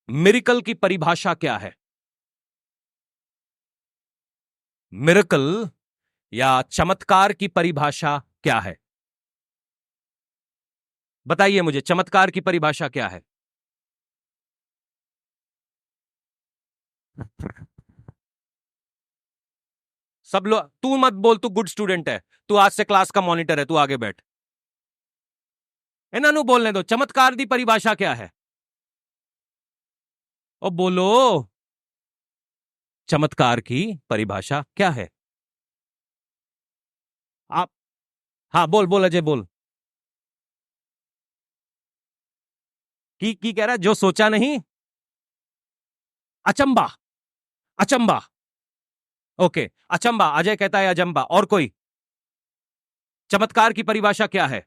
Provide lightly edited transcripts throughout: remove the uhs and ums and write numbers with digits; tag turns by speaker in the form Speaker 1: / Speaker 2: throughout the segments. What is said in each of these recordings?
Speaker 1: Miracle की परिभाषा क्या है? मिरेकल या चमत्कार की परिभाषा क्या है? बताइए मुझे, चमत्कार की परिभाषा क्या है? सब लोग, तू मत बोल, तू गुड स्टूडेंट है, तू आज से क्लास का मॉनिटर है, तू आगे बैठ। इन्हों बोलने दो, चमत्कार की परिभाषा क्या है? और बोलो, चमत्कार की परिभाषा क्या है? आप, हाँ बोल बोल अजय बोल। की कह रहा है, जो सोचा नहीं। अचंबा। अचंबा। ओके, अचंबा, अजय कहता है अजंबा। और कोई? चमत्कार की परिभाषा क्या है?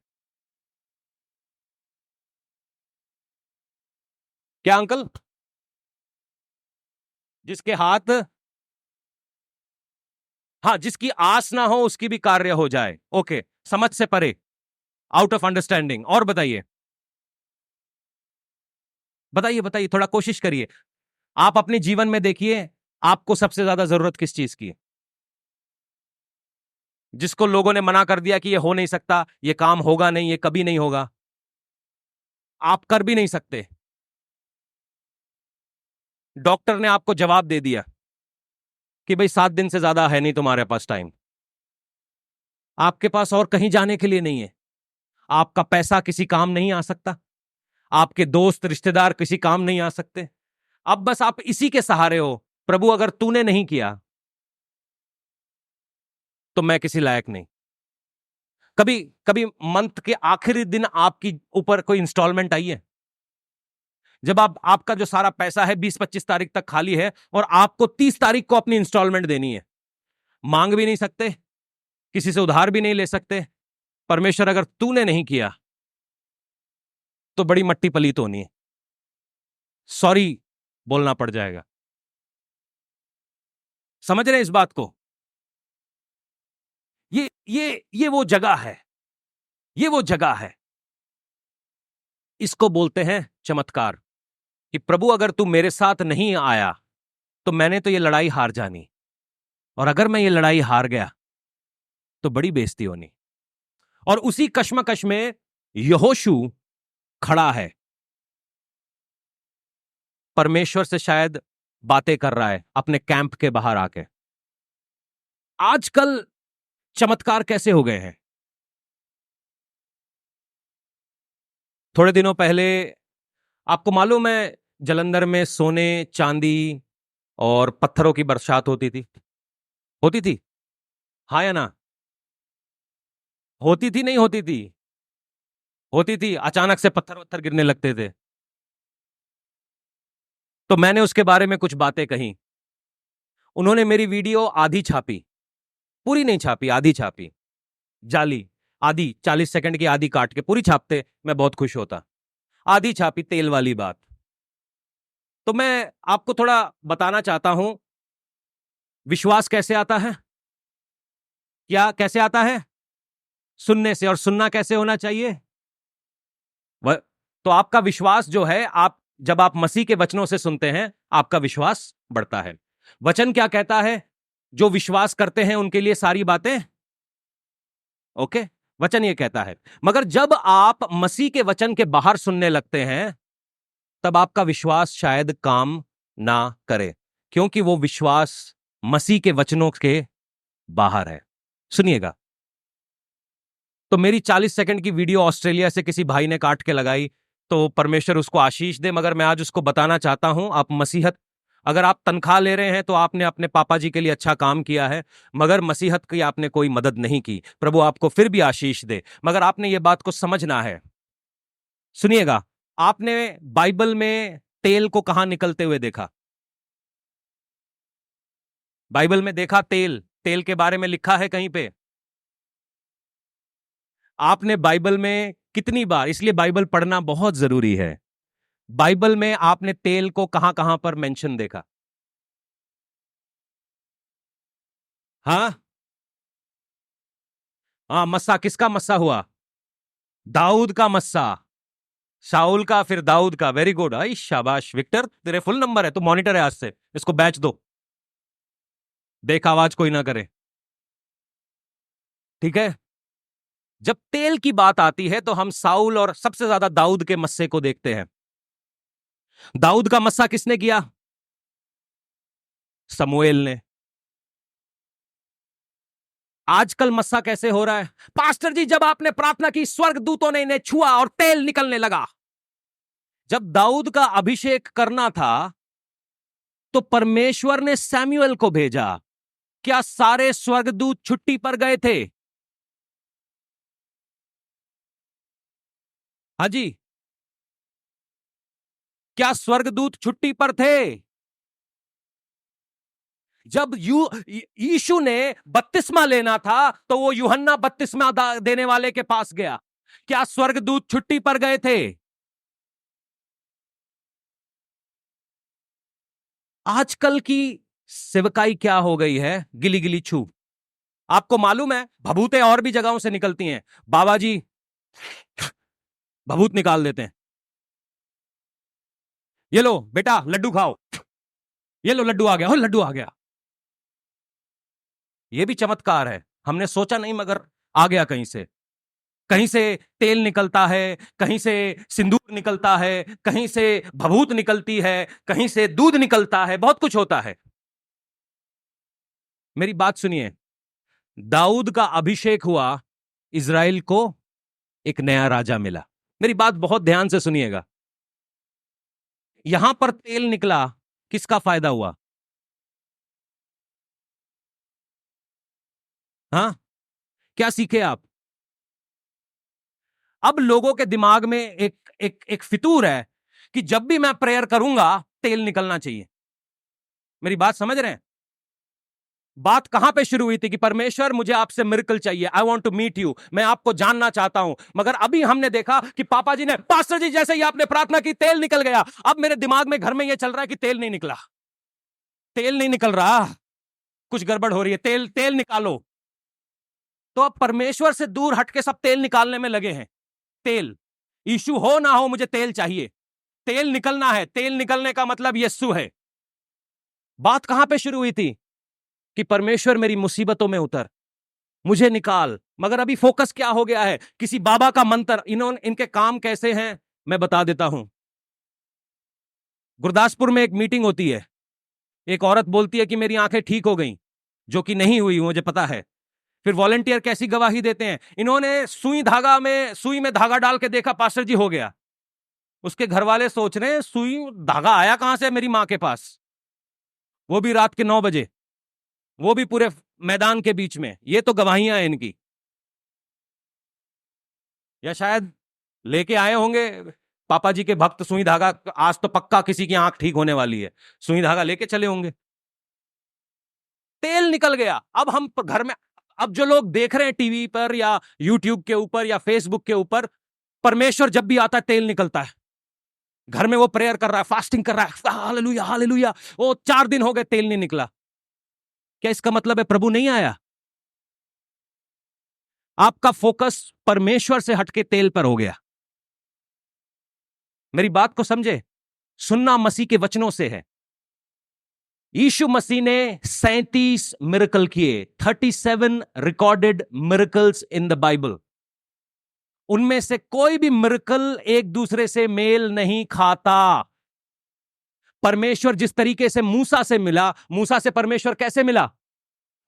Speaker 1: क्या अंकल? जिसके हाथ, हाँ, जिसकी आस ना हो उसकी भी कार्य हो जाए। ओके, समझ से परे, आउट ऑफ अंडरस्टैंडिंग। और बताइए, बताइए बताइए, थोड़ा कोशिश करिए। आप अपने जीवन में देखिए, आपको सबसे ज्यादा जरूरत किस चीज की है? जिसको लोगों ने मना कर दिया कि ये हो नहीं सकता, ये काम होगा नहीं, ये कभी नहीं होगा, आप कर भी नहीं सकते। डॉक्टर ने आपको जवाब दे दिया कि भाई 7 दिन से ज्यादा है नहीं तुम्हारे पास टाइम। आपके पास और कहीं जाने के लिए नहीं है। आपका पैसा किसी काम नहीं आ सकता। आपके दोस्त रिश्तेदार किसी काम नहीं आ सकते। अब बस आप इसी के सहारे हो। प्रभु, अगर तूने नहीं किया तो मैं किसी लायक नहीं। कभी कभी मंथ के आखिरी दिन आपकी ऊपर कोई इंस्टॉलमेंट आई है? जब आप, आपका जो सारा पैसा है 20-25 तारीख तक खाली है और आपको 30 तारीख को अपनी इंस्टॉलमेंट देनी है। मांग भी नहीं सकते, किसी से उधार भी नहीं ले सकते। परमेश्वर, अगर तूने नहीं किया तो बड़ी मट्टी पलीत होनी है। सॉरी बोलना पड़ जाएगा। समझ रहे हैं इस बात को? ये वो जगह है, ये वो जगह है। इसको बोलते हैं चमत्कार। कि प्रभु, अगर तू मेरे साथ नहीं आया तो मैंने तो ये लड़ाई हार जानी, और अगर मैं ये लड़ाई हार गया तो बड़ी बेइज्जती होनी। और उसी कश्मकश में यहोशू खड़ा है, परमेश्वर से शायद बातें कर रहा है अपने कैंप के बाहर आके। आजकल चमत्कार कैसे हो गए हैं? थोड़े दिनों पहले, आपको मालूम है, जलंधर में सोने चांदी और पत्थरों की बरसात होती थी। होती थी, हाँ या ना? होती थी, नहीं होती थी? होती थी, अचानक से पत्थर वत्थर गिरने लगते थे। तो मैंने उसके बारे में कुछ बातें कही। उन्होंने मेरी वीडियो आधी छापी, पूरी नहीं छापी, आधी छापी, जाली। आधी 40 सेकंड की आधी काट के, पूरी छापते मैं बहुत खुश होता। आधी छापी तेल वाली बात। तो मैं आपको थोड़ा बताना चाहता हूं, विश्वास कैसे आता है? क्या कैसे आता है? सुनने से। और सुनना कैसे होना चाहिए? वह, तो आपका विश्वास जो है, आप जब आप मसीह के वचनों से सुनते हैं, आपका विश्वास बढ़ता है। वचन क्या कहता है? जो विश्वास करते हैं उनके लिए सारी बातें, ओके, वचन ये कहता है। मगर जब आप मसीह के वचन के बाहर सुनने लगते हैं, तब आपका विश्वास शायद काम ना करे, क्योंकि वो विश्वास मसीह के वचनों के बाहर है। सुनिएगा, तो मेरी 40 सेकंड की वीडियो ऑस्ट्रेलिया से किसी भाई ने काट के लगाई, तो परमेश्वर उसको आशीष दे। मगर मैं आज उसको बताना चाहता हूं, आप मसीहत, अगर आप तनख्वाह ले रहे हैं तो आपने अपने पापा जी के लिए अच्छा काम किया है, मगर मसीहत की आपने कोई मदद नहीं की। प्रभु आपको फिर भी आशीष दे, मगर आपने ये बात को समझना है। सुनिएगा, आपने बाइबल में तेल को कहां निकलते हुए देखा? बाइबल में देखा तेल? तेल के बारे में लिखा है कहीं पे? आपने बाइबल में कितनी बार, इसलिए बाइबल पढ़ना बहुत जरूरी है, बाइबल में आपने तेल को कहां कहां पर मेंशन देखा? हाँ, हाँ, मस्सा किसका मस्सा हुआ? दाऊद का मस्सा। शाऊल का फिर दाऊद का। वेरी गुड, आई शाबाश विक्टर, तेरे फुल नंबर है, तू मॉनिटर है आज से, इसको बैच दो। देख आवाज कोई ना करे, ठीक है। जब तेल की बात आती है तो हम साउल और सबसे ज्यादा दाऊद के मस्से को देखते हैं। दाऊद का मस्सा किसने किया? समूएल ने। आजकल मस्सा कैसे हो रहा है? पास्टर जी, जब आपने प्रार्थना की स्वर्ग दूतों ने इन्हें छुआ और तेल निकलने लगा। जब दाऊद का अभिषेक करना था तो परमेश्वर ने सैमुअल को भेजा। क्या सारे स्वर्गदूत छुट्टी पर गए थे? हाँ जी, क्या स्वर्गदूत छुट्टी पर थे? जब यीशु ने बपतिस्मा लेना था तो वो यूहन्ना बपतिस्मा देने वाले के पास गया। क्या स्वर्गदूत छुट्टी पर गए थे? आजकल की सेवकाई क्या हो गई है? गिली गिली छू। आपको मालूम है भभूतें और भी जगहों से निकलती हैं। बाबा जी भभूत निकाल देते हैं। ये लो बेटा लड्डू खाओ, ये लो लड्डू आ गया, हो लड्डू आ गया। ये भी चमत्कार है, हमने सोचा नहीं मगर आ गया कहीं से। कहीं से तेल निकलता है, कहीं से सिंदूर निकलता है, कहीं से भभूत निकलती है, कहीं से दूध निकलता है, बहुत कुछ होता है। मेरी बात सुनिए, दाऊद का अभिषेक हुआ, इज़राइल को एक नया राजा मिला। मेरी बात बहुत ध्यान से सुनिएगा। यहां पर तेल निकला, किसका फायदा हुआ? हाँ, क्या सीखे आप? अब लोगों के दिमाग में एक फितूर है कि जब भी मैं प्रेयर करूंगा तेल निकलना चाहिए। मेरी बात समझ रहे हैं? बात कहां पे शुरू हुई थी कि परमेश्वर मुझे आपसे मिरेकल चाहिए, I want to meet you, मैं आपको जानना चाहता हूं। मगर अभी हमने देखा कि पापा जी ने, पास्टर जी जैसे ही आपने प्रार्थना की तेल निकल गया। अब मेरे दिमाग में घर में यह चल रहा है कि तेल नहीं निकला, तेल नहीं निकल रहा, कुछ गड़बड़ हो रही है, तेल तेल निकालो। तो अब परमेश्वर से दूर हटके सब तेल निकालने में लगे हैं। तेल, इशू हो ना हो मुझे तेल चाहिए, तेल निकलना है। तेल निकलने का मतलब यीशु है। बात कहां पे शुरू हुई थी कि परमेश्वर मेरी मुसीबतों में उतर, मुझे निकाल। मगर अभी फोकस क्या हो गया है? किसी बाबा का मंत्र। इनके काम कैसे हैं मैं बता देता हूं। गुरदासपुर में एक मीटिंग होती है, एक औरत बोलती है कि मेरी आंखें ठीक हो गई, जो कि नहीं हुई, मुझे पता है। फिर वॉलेंटियर कैसी गवाही देते हैं, इन्होंने सुई में धागा डाल के देखा, पास्टर जी हो गया। उसके घर वाले सोच रहे हैं सुई धागा आया कहां से मेरी मां के पास, वो भी रात के 9 बजे, वो भी पूरे मैदान के बीच में। ये तो गवाहियां हैं इनकी। या शायद लेके आए होंगे पापा जी के भक्त सुई धागा, आज तो पक्का किसी की आंख ठीक होने वाली है, सुई धागा लेके चले होंगे। तेल निकल गया। अब हम घर में, अब जो लोग देख रहे हैं टीवी पर या यूट्यूब के ऊपर या फेसबुक के ऊपर, परमेश्वर जब भी आता है तेल निकलता है। घर में वो प्रेयर कर रहा है, फास्टिंग कर रहा है, हालेलुया हालेलुया, वो 4 दिन हो गए तेल नहीं निकला। क्या इसका मतलब है प्रभु नहीं आया? आपका फोकस परमेश्वर से हटके तेल पर हो गया। मेरी बात को समझे, सुनना मसीह के वचनों से है। यीशु मसीह ने 37 मिरेकल किए, 37 recorded miracles in the Bible. उनमें से कोई भी मिरेकल एक दूसरे से मेल नहीं खाता। परमेश्वर जिस तरीके से मूसा से मिला, मूसा से परमेश्वर कैसे मिला?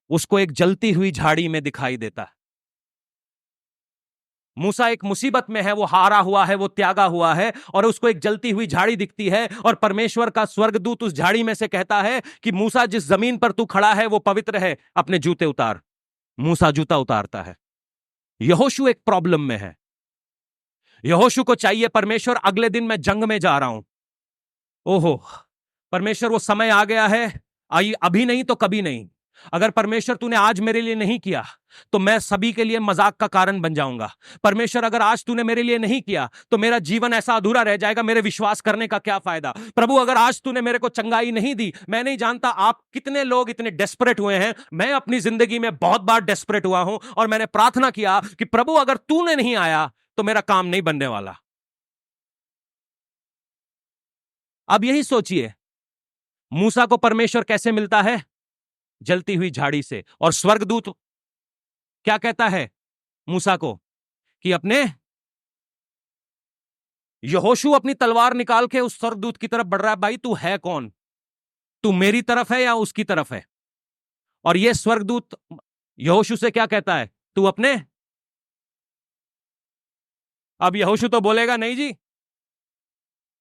Speaker 1: उसको एक जलती हुई झाड़ी में दिखाई देता है। मूसा एक मुसीबत में है, वो हारा हुआ है, वो त्यागा हुआ है, और उसको एक जलती हुई झाड़ी दिखती है, और परमेश्वर का स्वर्गदूत उस झाड़ी में से कहता है कि मूसा जिस जमीन पर तू खड़ा है वो पवित्र है, अपने जूते उतार। मूसा जूता उतारता है। यहोशू एक प्रॉब्लम में है। यहोशू को चाहिए परमेश्वर अगले दिन मैं जंग में जा रहा हूं। ओहो परमेश्वर, वो समय आ गया है, आई अभी नहीं तो कभी नहीं। अगर परमेश्वर तूने आज मेरे लिए नहीं किया तो मैं सभी के लिए मजाक का कारण बन जाऊंगा। परमेश्वर अगर आज तूने मेरे लिए नहीं किया तो मेरा जीवन ऐसा अधूरा रह जाएगा, मेरे विश्वास करने का क्या फायदा। प्रभु अगर आज तूने मेरे को चंगाई नहीं दी, मैं नहीं जानता आप कितने लोग इतने डेस्परेट हुए हैं। मैं अपनी जिंदगी में बहुत बार डेस्परेट हुआ हूं और मैंने प्रार्थना किया कि प्रभु अगर तूने नहीं आया तो मेरा काम नहीं बनने वाला। अब यही सोचिए, मूसा को परमेश्वर कैसे मिलता है? जलती हुई झाड़ी से। और स्वर्गदूत क्या कहता है मूसा को कि अपने यहोशू अपनी तलवार निकाल के उस स्वर्गदूत की तरफ बढ़ रहा है, भाई तू है कौन? तू मेरी तरफ है या उसकी तरफ है? और यह स्वर्गदूत यहोशू से क्या कहता है? तू अपने। अब यहोशू तो बोलेगा नहीं जी,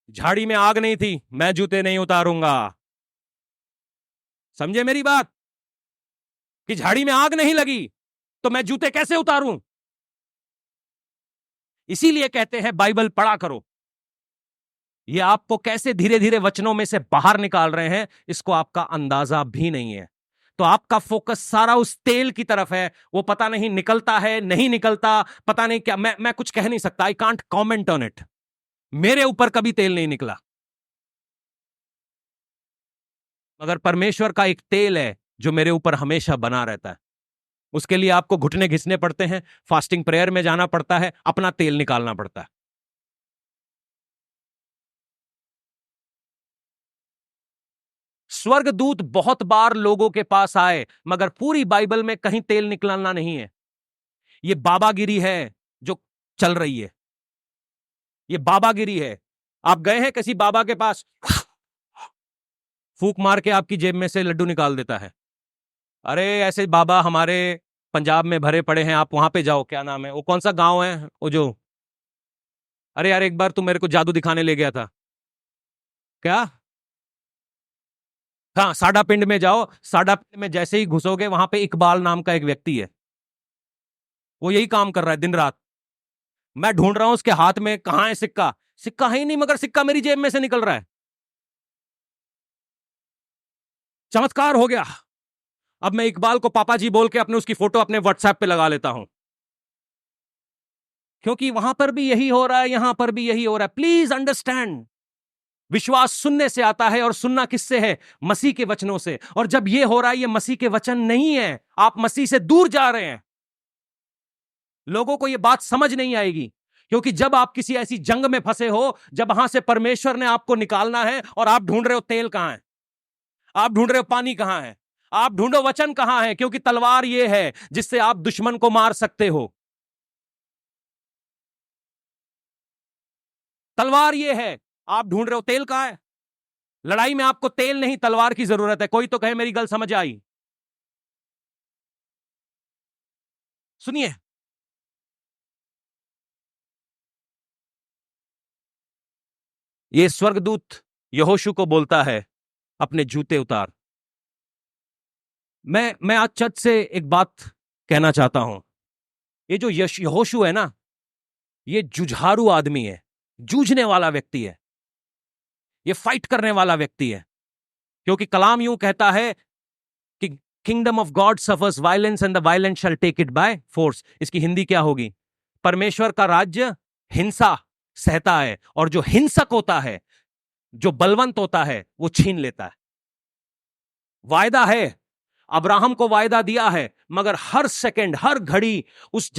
Speaker 1: झाड़ी में आग नहीं थी, मैं जूते नहीं उतारूंगा। समझे मेरी बात? कि झाड़ी में आग नहीं लगी तो मैं जूते कैसे उतारूं? इसीलिए कहते हैं बाइबल पढ़ा करो। ये आपको कैसे धीरे धीरे वचनों में से बाहर निकाल रहे हैं, इसको आपका अंदाजा भी नहीं है। तो आपका फोकस सारा उस तेल की तरफ है, वो पता नहीं निकलता है नहीं निकलता, पता नहीं क्या। मैं कुछ कह नहीं सकता, I can't comment on it. मेरे ऊपर कभी तेल नहीं निकला, मगर परमेश्वर का एक तेल है जो मेरे ऊपर हमेशा बना रहता है। उसके लिए आपको घुटने घिसने पड़ते हैं, फास्टिंग प्रेयर में जाना पड़ता है, अपना तेल निकालना पड़ता है। स्वर्गदूत बहुत बार लोगों के पास आए, मगर पूरी बाइबल में कहीं तेल निकलना नहीं है। ये बाबागिरी है जो चल रही है, ये बाबागिरी है। आप गए हैं किसी बाबा के पास? फूक मार के आपकी जेब में से लड्डू निकाल देता है। अरे ऐसे बाबा हमारे पंजाब में भरे पड़े हैं, आप वहां पे जाओ। क्या नाम है वो, कौन सा गांव है वो जो, अरे यार एक बार तुम मेरे को जादू दिखाने ले गया था, क्या? हाँ, साडा पिंड में जाओ। साडा पिंड में जैसे ही घुसोगे, वहां पे इकबाल नाम का एक व्यक्ति है, वो यही काम कर रहा है दिन रात। मैं ढूंढ रहा हूं उसके हाथ में, कहां है सिक्का? सिक्का है ही नहीं, मगर सिक्का मेरी जेब में से निकल रहा है। चमत्कार हो गया। अब मैं इकबाल को पापा जी बोल के अपने उसकी फोटो अपने व्हाट्सएप पे लगा लेता हूं, क्योंकि वहां पर भी यही हो रहा है, यहां पर भी यही हो रहा है। प्लीज अंडरस्टैंड, विश्वास सुनने से आता है, और सुनना किससे है? मसीह के वचनों से। और जब यह हो रहा है, ये मसीह के वचन नहीं है, आप मसीह से दूर जा रहे हैं। लोगों को यह बात समझ नहीं आएगी, क्योंकि जब आप किसी ऐसी जंग में फंसे हो, जब वहां से परमेश्वर ने आपको निकालना है, और आप ढूंढ रहे हो तेल कहां है, आप ढूंढ रहे हो पानी कहां है, आप ढूंढो वचन कहां है, क्योंकि तलवार यह है जिससे आप दुश्मन को मार सकते हो। तलवार यह है, आप ढूंढ रहे हो तेल कहां है। लड़ाई में आपको तेल नहीं, तलवार की जरूरत है। कोई तो कहे मेरी गल समझ आई। सुनिए, ये स्वर्गदूत यहोशू को बोलता है अपने जूते उतार। मैं आज चर्च से एक बात कहना चाहता हूं। ये जो यहोशू है ना, ये जुझारू आदमी है, जूझने वाला व्यक्ति है, ये फाइट करने वाला व्यक्ति है। क्योंकि कलाम यूं कहता है कि kingdom of God suffers violence and the violent shall take it by force. इसकी हिंदी क्या होगी? परमेश्वर का राज्य हिंसा सहता है, और जो हिंसक होता है, जो बलवंत होता है, वो छीन लेता है। वायदा है, अब्राहम को वायदा दिया है, मगर हर सेकंड हर घड़ी उस जगह